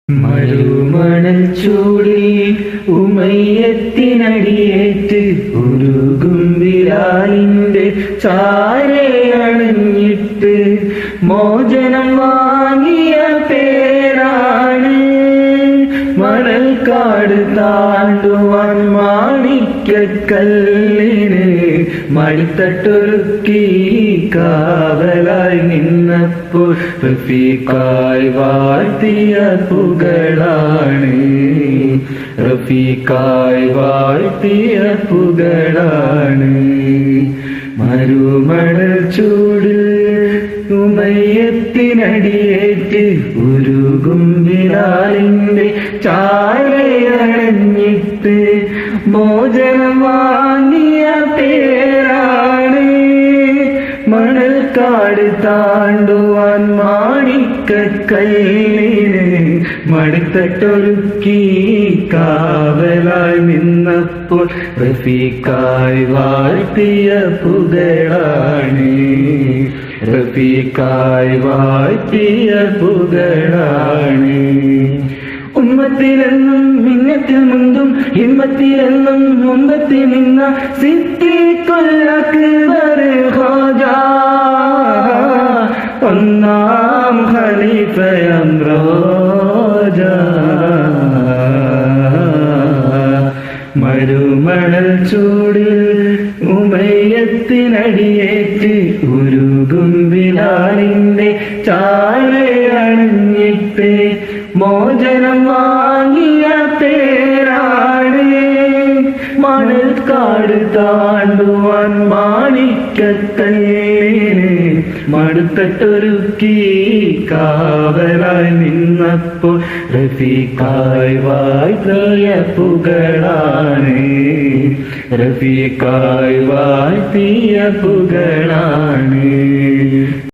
മരുമണൽ ചൂടിൽ ഉമയ്യത്തിനടിയേറ്റ് ഉരുകും വിലാലിന്റെ ചാരയണിഞ്ഞിട്ട് മോചനം വാങ്ങിയ പേരാണ് മണൽക്കാട് താണ്ടുവാൻ മാണിക്കക്കല്ലിന് മടിത്തട്ടൊരുക്കി കാവലായി നിന്നപ്പോൾ റഫീഖായി വാഴ്ത്തിയ പുകളാണ് റഫീഖായി വാഴ്ത്തിയ പുകളാണ് മരുമണൽ ചൂട് ഉമയ്യത്തിനടിയേറ്റ് ഉരുകും വിലാലിന്റെ ചാരയണിഞ്ഞിട്ട് മോചനം വാങ്ങിയ പേരാണ് മണൽക്കാട് താണ്ടുവാൻ മാണിക്കക്കല്ലിന് മടിത്തട്ടൊരുക്കി കാവലായി നിന്നപ്പോൾ റഫീഖായി വാഴ്ത്തിയ പുകളാണ് റഫീഖായി വാഴ്ത്തിയ പുകളാണ് ഉമ്മത്തിലെന്നും മിന്നത്തിൽ മുന്തും ഹിമ്മത്തിലെന്നും മുമ്പത്തിൽ നിന്ന സിദ്ദീഖുൽ അക്ബർ ഖാജാ ഒന്നാം ഖലീഫയാം റോജാ മരുമണൽ ചൂടിൽ ഉമയ്യത്തിനടിയേറ്റ് ഉരുകും വിലാലിന്റെ ചാരയണിഞ്ഞിട്ട് മോചനം വാങ്ങിയ പേരാണ് മണൽക്കാട് താണ്ടുവാൻ മാണിക്കക്കല്ലിന് മടുത്തട്ടൊരുക്കി കാവലായി നിന്നപ്പോൾ റഫീഖായി വാഴ്ത്തിയ പുകളാണ് റഫീഖായി വാഴ്ത്തിയ പുകളാണ്.